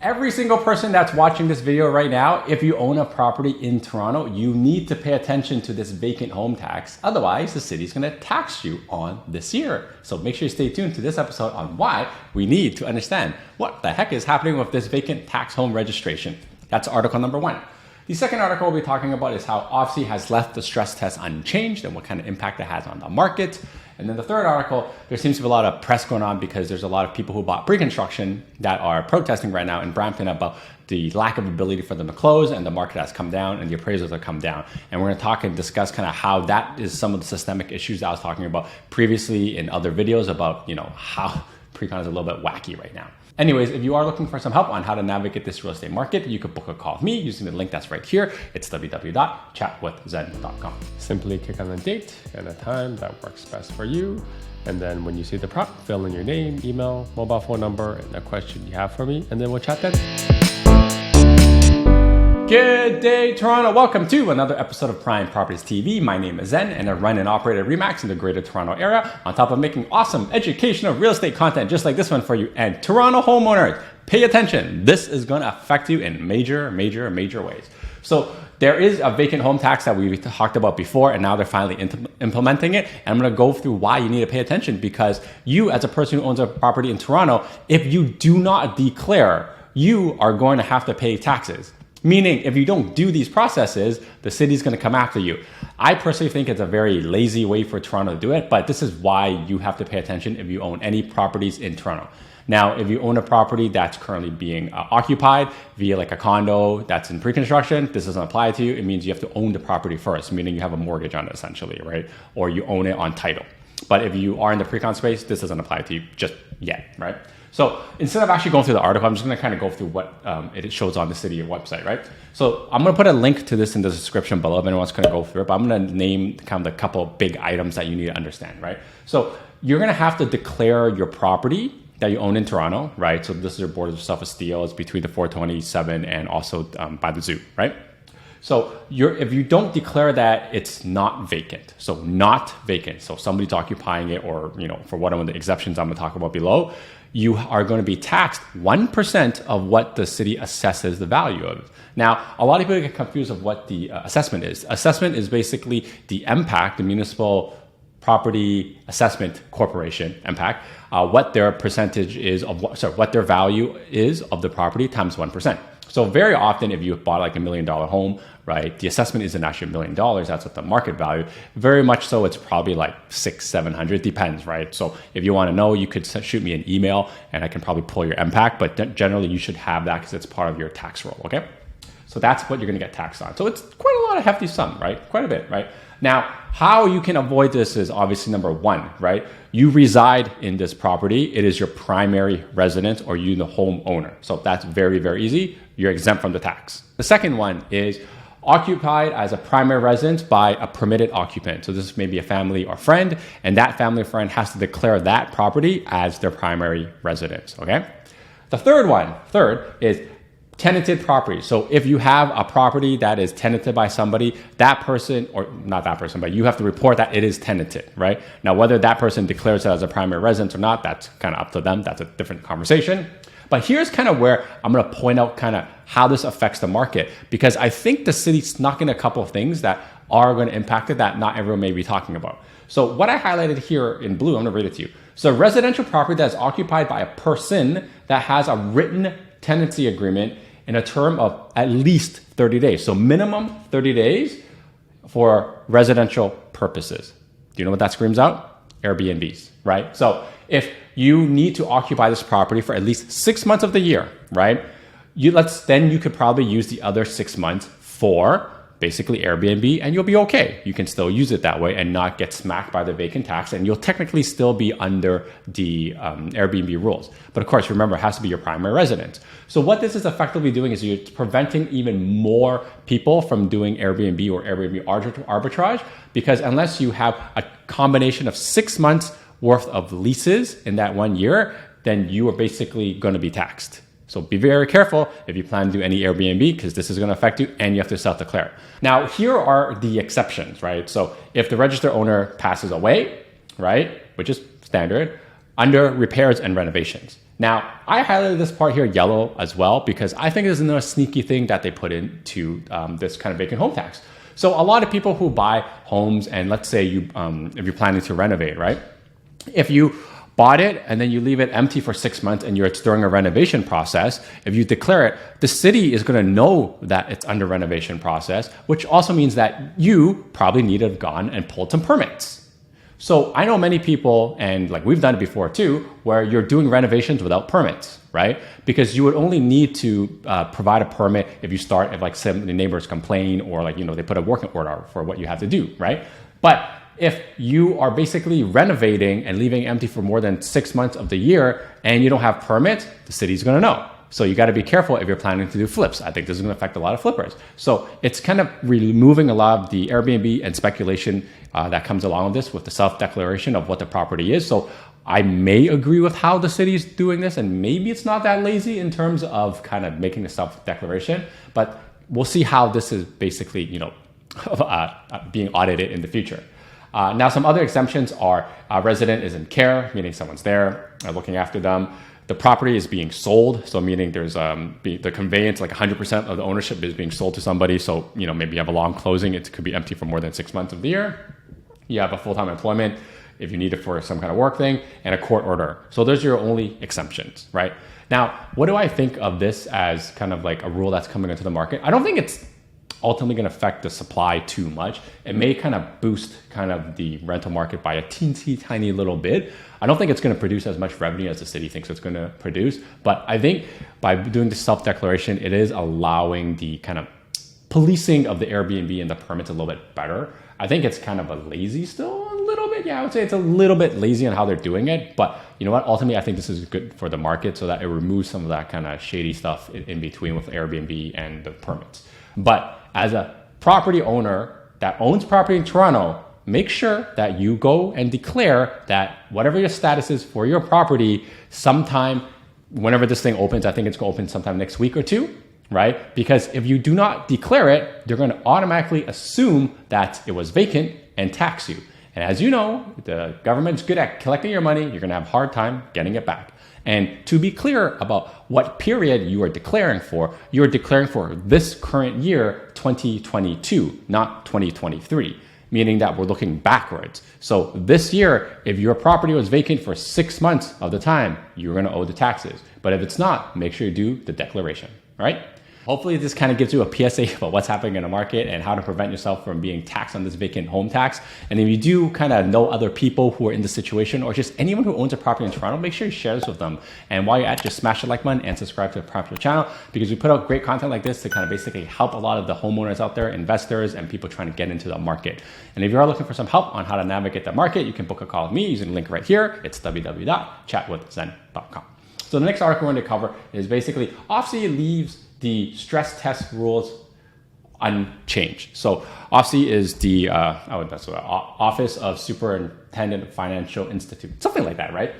Every single person that's watching this video right now, if you own a property in Toronto, you need to pay attention to this vacant home tax. Otherwise, the city's gonna tax you on this year. So make sure you stay tuned to this episode on why we need to understand what the heck is happening with this vacant tax home registration. That's article number 1. The second article we'll be talking about is how OFSI has left the stress test unchanged and what kind of impact it has on the market. And then the third article, there seems to be a lot of press going on because there's a lot of people who bought pre-construction that are protesting right now in Brampton about the lack of ability for them to close, and the market has come down and the appraisals have come down. And we're going to talk and discuss kind of how that is some of the systemic issues that I was talking about previously in other videos about, how pre-con is a little bit wacky right now. Anyways, if you are looking for some help on how to navigate this real estate market, you could book a call with me using the link that's right here. It's www.chatwithzen.com. Simply click on the date and a time that works best for you. And then when you see the prompt, fill in your name, email, mobile phone number, and the question you have for me, and then we'll chat then. Good day, Toronto. Welcome to another episode of Prime Properties TV. My name is Zhen, and I run and operate a RE/MAX in the Greater Toronto Area, on top of making awesome educational real estate content just like this one for you. And Toronto homeowners, pay attention. This is going to affect you in major ways. So there is a vacant home tax that we talked about before, and now they're finally implementing it. And I'm going to go through why you need to pay attention, because you, as a person who owns a property in Toronto, if you do not declare, you are going to have to pay taxes. Meaning, if you don't do these processes, the city's going to come after you. I personally think it's a very lazy way for Toronto to do it, but this is why you have to pay attention if you own any properties in Toronto. Now, if you own a property that's currently being occupied via like a condo that's in pre-construction, this doesn't apply to you. It means you have to own the property first, meaning you have a mortgage on it essentially, right? Or you own it on title. But if you are in the pre-con space, this doesn't apply to you just yet, right? So instead of actually going through the article, I'm just going to kind of go through what it shows on the city website, right? So I'm going to put a link to this in the description below if anyone's going to go through it, but I'm going to name kind of the couple big items that you need to understand, right? So you're going to have to declare your property that you own in Toronto, right? So this is your borders of self-esteem. It's between the 427 and also by the zoo, right? So if you don't declare that, it's not vacant. So not vacant. So somebody's occupying it, or for one of the exceptions I'm going to talk about below, you are going to be taxed 1% of what the city assesses the value of. Now, a lot of people get confused of what the assessment is. Assessment is basically the impact, the municipal property assessment corporation impact, what their percentage is of what their value is of the property times 1%. So very often, if you bought like $1 million home, right, the assessment isn't actually $1 million. That's what the market value. Very much so, it's probably like 600-700, depends, right? So if you want to know, you could shoot me an email, and I can probably pull your impact. But generally, you should have that because it's part of your tax roll. Okay, so that's what you're going to get taxed on. So it's quite a lot of hefty sum, right? Quite a bit, right? Now, how you can avoid this is obviously number 1, right? You reside in this property. It is your primary residence, or you the homeowner. So that's very easy. You're exempt from the tax. The second one is occupied as a primary residence by a permitted occupant. So this may be a family or friend, and that family or friend has to declare that property as their primary residence, okay? The third is tenanted property. So if you have a property that is tenanted by somebody, that person, or not that person, but you have to report that it is tenanted, right? Now, whether that person declares it as a primary residence or not, that's kind of up to them. That's a different conversation. But here's kind of where I'm going to point out kind of how this affects the market, because I think the city snuck in a couple of things that are going to impact it that not everyone may be talking about. So what I highlighted here in blue, I'm going to read it to you. So residential property that is occupied by a person that has a written tenancy agreement in a term of at least 30 days. So minimum 30 days for residential purposes. Do you know what that screams out? Airbnbs, right? So if you need to occupy this property for at least 6 months of the year, right? Then you could probably use the other 6 months for basically Airbnb, and you'll be okay. You can still use it that way and not get smacked by the vacant tax, and you'll technically still be under the Airbnb rules. But of course, remember, it has to be your primary residence. So what this is effectively doing is you're preventing even more people from doing Airbnb or Airbnb arbitrage, because unless you have a combination of 6 months worth of leases in that 1 year, then you are basically going to be taxed. So be very careful if you plan to do any Airbnb, because this is going to affect you and you have to self-declare. Now, here are the exceptions, right? So if the registered owner passes away, right, which is standard, under repairs and renovations. Now, I highlighted this part here yellow as well because I think there's another sneaky thing that they put into this kind of vacant home tax. So a lot of people who buy homes, and let's say you, if you're planning to renovate, right? If you bought it and then you leave it empty for 6 months and it's during a renovation process, if you declare it, the city is going to know that it's under renovation process, which also means that you probably need to have gone and pulled some permits. So I know many people, and like we've done it before too, where you're doing renovations without permits, right? Because you would only need to provide a permit if you start, if like some the neighbors complain or like, they put a working order for what you have to do, right? But if you are basically renovating and leaving empty for more than 6 months of the year and you don't have permits, the city's going to know. So you got to be careful if you're planning to do flips. I think this is going to affect a lot of flippers. So it's kind of removing a lot of the Airbnb and speculation that comes along with this, with the self-declaration of what the property is. So I may agree with how the city's doing this, and maybe it's not that lazy in terms of kind of making the self-declaration, but we'll see how this is basically, being audited in the future. Now, some other exemptions are resident is in care, meaning someone's there looking after them. The property is being sold, so meaning there's the conveyance, like 100% of the ownership is being sold to somebody. So, maybe you have a long closing, it could be empty for more than 6 months of the year. You have a full-time employment if you need it for some kind of work thing, and a court order. So those are your only exemptions, right? Now, what do I think of this as kind of like a rule that's coming into the market? I don't think it's ultimately going to affect the supply too much. It may kind of boost kind of the rental market by a teensy tiny little bit. I don't think it's going to produce as much revenue as the city thinks it's going to produce. But I think by doing the self-declaration, it is allowing the kind of policing of the Airbnb and the permits a little bit better. I think it's kind of a lazy still a little bit. Yeah, I would say it's a little bit lazy on how they're doing it. But you know what? Ultimately, I think this is good for the market so that it removes some of that kind of shady stuff in between with Airbnb and the permits. But as a property owner that owns property in Toronto, make sure that you go and declare that whatever your status is for your property, sometime, whenever this thing opens, I think it's going to open sometime next week or two, right? Because if you do not declare it, they're going to automatically assume that it was vacant and tax you. And as you know, the government's good at collecting your money. You're going to have a hard time getting it back. And to be clear about what period you are declaring for this current year, 2022, not 2023, meaning that we're looking backwards. So this year, if your property was vacant for 6 months of the time, you're going to owe the taxes. But if it's not, make sure you do the declaration, right? Hopefully this kind of gives you a PSA about what's happening in the market and how to prevent yourself from being taxed on this vacant home tax. And if you do kind of know other people who are in this situation, or just anyone who owns a property in Toronto, make sure you share this with them. And while you're at, just smash the like button and subscribe to the Prime channel, because we put out great content like this to kind of basically help a lot of the homeowners out there, investors, and people trying to get into the market. And if you are looking for some help on how to navigate the market, you can book a call with me using the link right here. It's www.chatwithzen.com. So the next article we're going to cover is basically OFSI leaves the stress test rules unchanged. So OFSI is the Office of Superintendent of Financial Institute, something like that, right?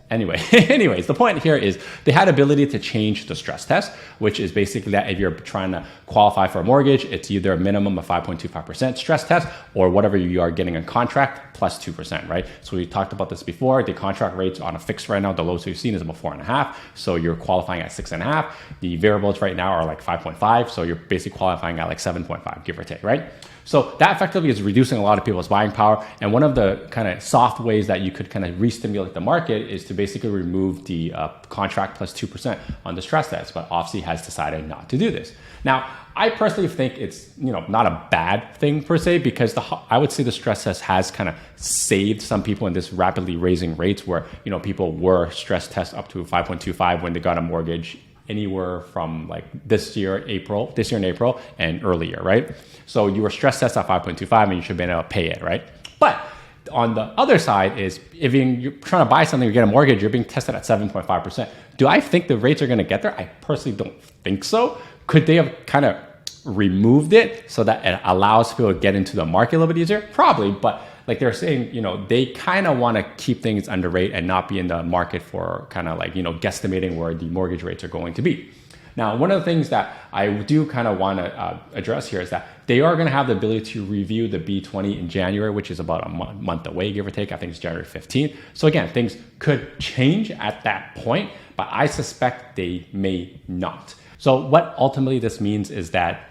Anyways, the point here is they had ability to change the stress test, which is basically that if you're trying to qualify for a mortgage, it's either a minimum of 5.25% stress test or whatever you are getting a contract plus 2%, right? So we talked about this before. The contract rates on a fixed right now, the lowest we've seen is about 4.5. So you're qualifying at 6.5. The variables right now are like 5.5. So you're basically qualifying at like 7.5, give or take, right? So that effectively is reducing a lot of people's buying power. And one of the kind of soft ways that you could kind of re-stimulate the market is to basically remove the contract plus 2% on the stress test. But OFSI has decided not to do this. Now, I personally think it's not a bad thing per se, because I would say the stress test has kind of saved some people in this rapidly raising rates where people were stress test up to 5.25 when they got a mortgage anywhere from like this year in April and earlier, right? So you were stress test at 5.25 and you should be able to pay it, right? But on the other side is if you're trying to buy something or get a mortgage, you're being tested at 7.5%. Do I think the rates are going to get there? I personally don't think so. Could they have kind of removed it so that it allows people to get into the market a little bit easier? Probably, but like they're saying, they kind of want to keep things under rate and not be in the market for kind of like, guesstimating where the mortgage rates are going to be. Now, one of the things that I do kind of want to address here is that they are going to have the ability to review the B20 in January, which is about a month away, give or take. I think it's January 15th. So again, things could change at that point, but I suspect they may not. So what ultimately this means is that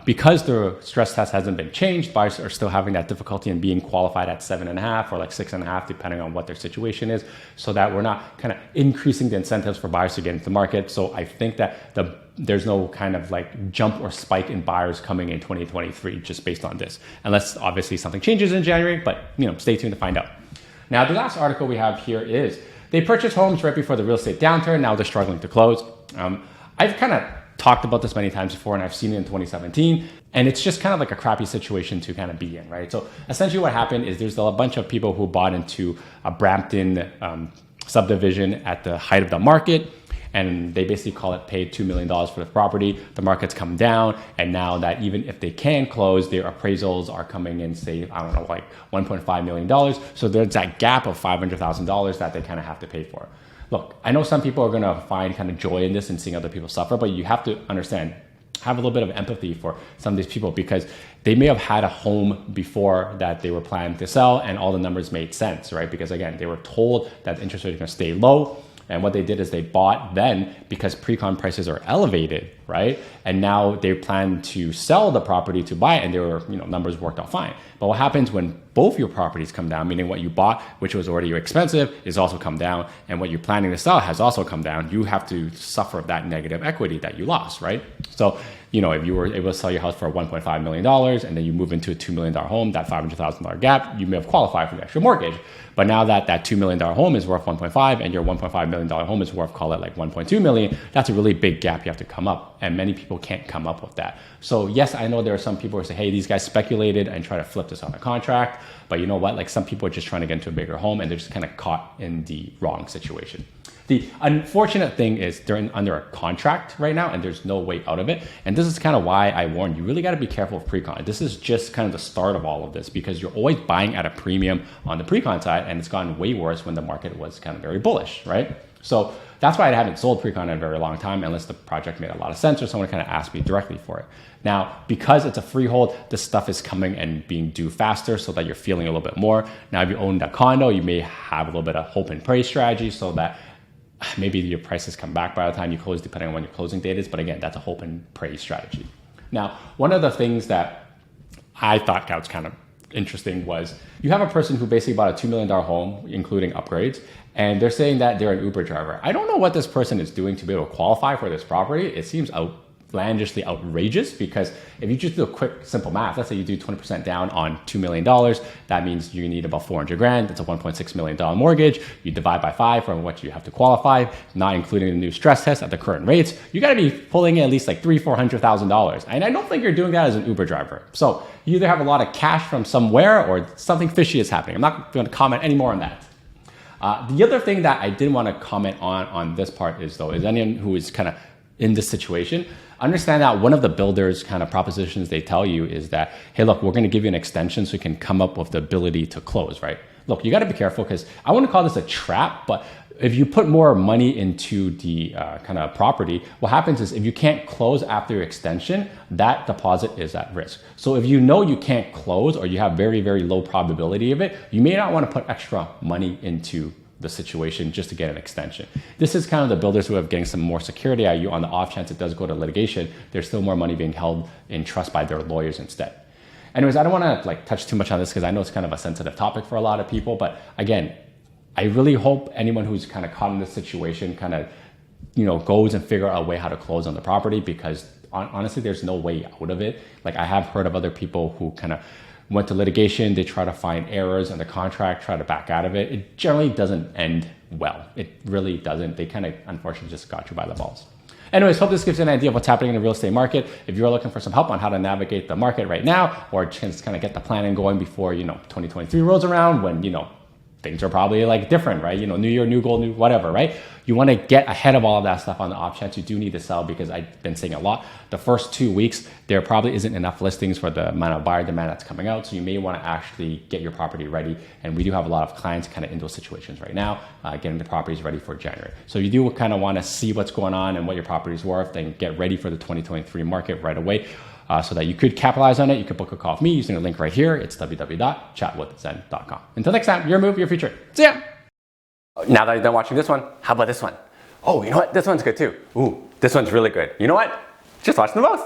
because the stress test hasn't been changed, buyers are still having that difficulty in being qualified at 7.5 or like 6.5, depending on what their situation is, so that we're not kind of increasing the incentives for buyers to get into the market. So I think that there's no kind of like jump or spike in buyers coming in 2023 just based on this, unless obviously something changes in January, but stay tuned to find out. Now, the last article we have here is they purchased homes right before the real estate downturn. Now they're struggling to close. I've kind of talked about this many times before, and I've seen it in 2017, and it's just kind of like a crappy situation to kind of be in, right? So essentially what happened is there's a bunch of people who bought into a Brampton subdivision at the height of the market, and they basically call it paid $2 million for the property. The market's come down, and now that even if they can close, their appraisals are coming in, say, I don't know, like $1.5 million. So there's that gap of $500,000 that they kind of have to pay for. Look, I know some people are going to find kind of joy in this and seeing other people suffer, but you have to understand, have a little bit of empathy for some of these people, because they may have had a home before that they were planning to sell and all the numbers made sense, right? Because again, they were told that the interest rate is going to stay low. And what they did is they bought then because pre-con prices are elevated, right? And now they plan to sell the property to buy it, and numbers worked out fine. But what happens when both your properties come down, meaning what you bought, which was already expensive, is also come down, and what you're planning to sell has also come down, you have to suffer that negative equity that you lost, right? So, if you were able to sell your house for $1.5 million and then you move into a $2 million home, that $500,000 gap, you may have qualified for the extra mortgage. But now that $2 million home is worth 1.5 and your $1.5 million home is worth, call it like 1.2 million, that's a really big gap you have to come up. And many people can't come up with that. So yes, I know there are some people who say, hey, these guys speculated and try to flip this on a contract. But you know what? Like, some people are just trying to get into a bigger home and they're just kind of caught in the wrong situation. The unfortunate thing is they're under a contract right now and there's no way out of it. And this is kind of why I warned you really got to be careful of pre-con. This is just kind of the start of all of this, because you're always buying at a premium on the pre-con side, and it's gotten way worse when the market was kind of very bullish, right? So that's why I haven't sold pre-con in a very long time, unless the project made a lot of sense or someone kind of asked me directly for it. Now, because it's a freehold, this stuff is coming and being due faster so that you're feeling a little bit more. Now, if you own a condo, you may have a little bit of hope and pray strategy so that maybe your prices come back by the time you close, depending on when your closing date is. But again, that's a hope and pray strategy. Now, one of the things that I thought was kind of interesting was you have a person who basically bought a $2 million home, including upgrades, and they're saying that they're an Uber driver. I don't know what this person is doing to be able to qualify for this property. It seems outlandishly outrageous, because if you just do a quick, simple math, let's say you do 20% down on $2 million, that means you need about 400 grand. That's a $1.6 million mortgage. You divide by 5 from what you have to qualify, not including the new stress test at the current rates. You got to be pulling in at least like $300,000-$400,000. And I don't think you're doing that as an Uber driver. So you either have a lot of cash from somewhere or something fishy is happening. I'm not going to comment any more on that. The other thing that I did want to comment on this part is anyone who is kind of in this situation, understand that one of the builders kind of propositions they tell you is that, hey, look, we're going to give you an extension so you can come up with the ability to close, right? Look, you got to be careful, because I wouldn't call this a trap, but if you put more money into the kind of property, what happens is if you can't close after your extension, that deposit is at risk. So if you know you can't close or you have very, very low probability of it, you may not want to put extra money into the situation just to get an extension. This is kind of the builders who are getting some more security at you on the off chance it does go to litigation. There's still more money being held in trust by their lawyers instead. Anyways, I don't want to touch too much on this because I know it's kind of a sensitive topic for a lot of people, but again, I really hope anyone who's kind of caught in this situation kind of, goes and figure out a way how to close on the property, because honestly, there's no way out of it. Like, I have heard of other people who kind of went to litigation, they try to find errors in the contract, try to back out of it. It generally doesn't end well. It really doesn't. They kind of, unfortunately, just got you by the balls. Anyways, hope this gives you an idea of what's happening in the real estate market. If you're looking for some help on how to navigate the market right now, or just kind of get the planning going before, 2023 rolls around, when, things are probably like different, right? You know, new year, new goal, new whatever, right? You want to get ahead of all of that stuff on the off chance you do need to sell, because I've been saying a lot. The first 2 weeks, there probably isn't enough listings for the amount of buyer demand that's coming out. So you may want to actually get your property ready. And we do have a lot of clients kind of in those situations right now, getting the properties ready for January. So you do kind of want to see what's going on and what your property is worth, and get ready for the 2023 market right away. So that you could capitalize on it. You could book a call with me using the link right here. It's www.chatwithzen.com. Until next time, your move, your future. See ya! Now that you're done watching this one, how about this one? Oh, you know what? This one's good too. Ooh, this one's really good. You know what? Just watch them both.